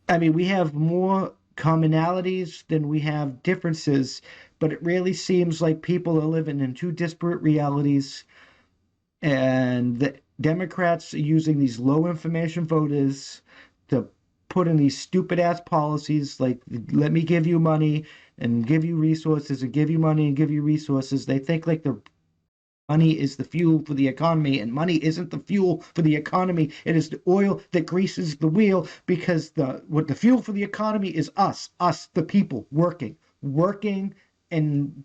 I mean, we have more commonalities than we have differences, but it really seems like people are living in two disparate realities, and the Democrats are using these low information voters to put in these stupid ass policies like let me give you money and give you resources and give you money and give you resources. They think like the money is the fuel for the economy, and money isn't the fuel for the economy. It is the oil that greases the wheel because the fuel for the economy is us, the people, working and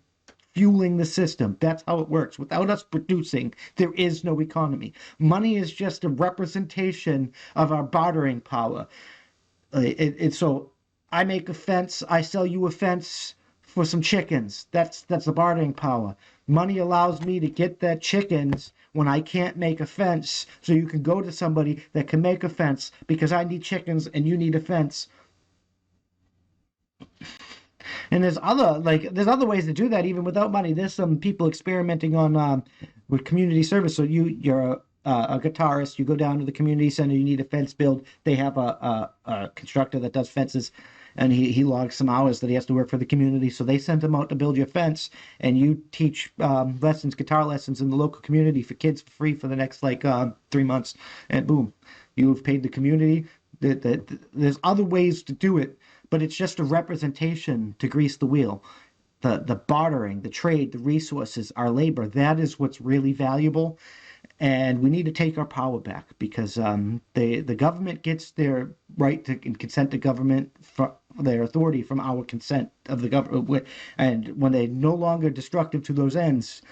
fueling the system. That's how it works. Without us producing, there is no economy. Money is just a representation of our bartering power. So I make a fence, I sell you a fence for some chickens. That's the bartering power. Money allows me to get that chickens when I can't make a fence, so you can go to somebody that can make a fence because I need chickens and you need a fence. And there's other ways to do that even without money. There's some people experimenting on with community service. So you're a guitarist. You go down to the community center. You need a fence built. They have a constructor that does fences, and he logs some hours that he has to work for the community. So they send him out to build your fence, and you teach guitar lessons in the local community for kids for free for the next 3 months, and boom, you've paid the community. There's other ways to do it, but it's just a representation to grease the wheel. The bartering, the trade, the resources, our labor, that is what's really valuable. And we need to take our power back because the government gets their right to consent to government for their authority from our consent of the government. And when they're no longer destructive to those ends,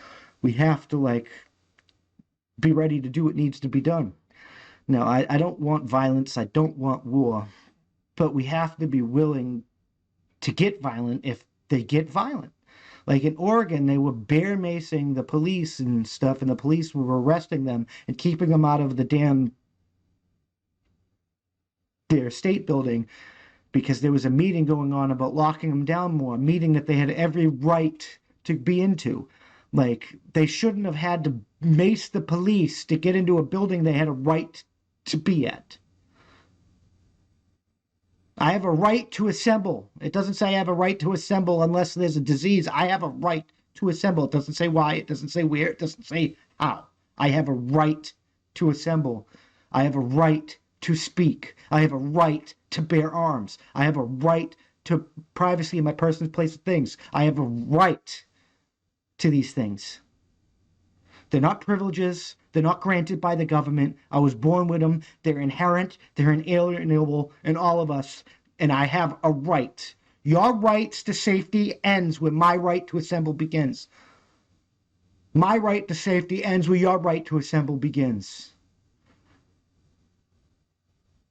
we have to be ready to do what needs to be done. No, I don't want violence. I don't want war, but we have to be willing to get violent if they get violent. Like in Oregon, they were bear macing the police and stuff, and the police were arresting them and keeping them out of the damn their state building because there was a meeting going on about locking them down more, a meeting that they had every right to be into. Like they shouldn't have had to mace the police to get into a building they had a right to be at. I have a right to assemble. It doesn't say I have a right to assemble unless there's a disease. I have a right to assemble. It doesn't say why. It doesn't say where. It doesn't say how. I have a right to assemble. I have a right to speak. I have a right to bear arms. I have a right to privacy in my personal place of things. I have a right to these things. They're not privileges. They're not granted by the government. I was born with them. They're inherent. They're inalienable in all of us. And I have a right. Your rights to safety ends where my right to assemble begins. My right to safety ends where your right to assemble begins.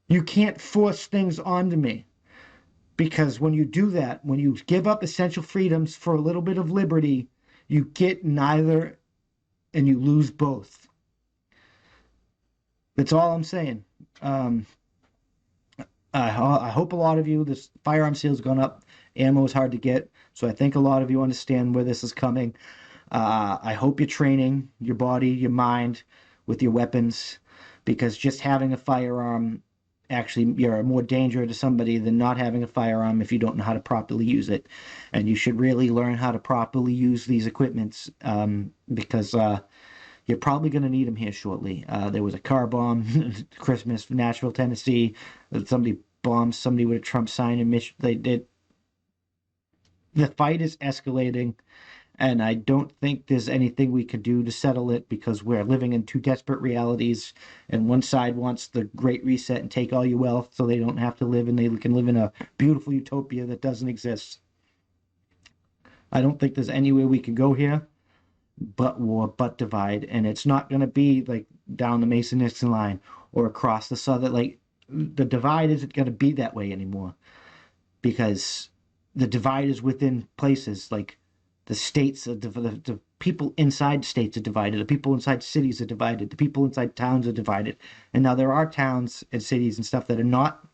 You can't force things onto me because when you do that, when you give up essential freedoms for a little bit of liberty, you get neither and you lose both. That's all I'm saying. Um, I hope a lot of you, this firearm sale's gone up. Ammo is hard to get. So I think a lot of you understand where this is coming. I hope you're training your body, your mind with your weapons because just having a firearm, actually, you're more danger to somebody than not having a firearm if you don't know how to properly use it. And you should really learn how to properly use these equipments because you're probably going to need them here shortly. There was a car bomb, Christmas, Nashville, Tennessee. Somebody bombed somebody with a Trump sign in Michigan. They did. The fight is escalating, and I don't think there's anything we could do to settle it because we're living in two desperate realities. And one side wants the Great Reset and take all your wealth so they don't have to live and they can live in a beautiful utopia that doesn't exist. I don't think there's anywhere we can go here but war, but divide. And it's not going to be like down the Mason-Dixon line or across the southern. Like the divide isn't going to be that way anymore because the divide is within places. Like the states, the people inside states are divided. The people inside cities are divided. The people inside towns are divided. And now there are towns and cities and stuff that are not,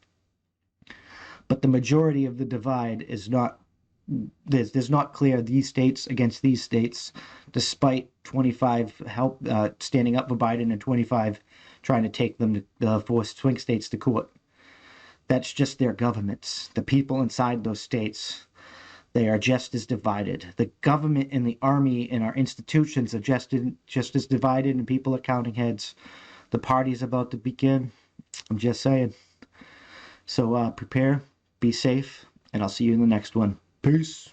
but the majority of the divide is not there's not clear these states against these states, despite 25 standing up for Biden and 25 trying to take them to force swing states to court. That's just their governments. The people inside those states, they are just as divided. The government and the army and our institutions are just as divided, and people are counting heads. The party's about to begin. I'm just saying. So prepare, be safe, and I'll see you in the next one. Peace.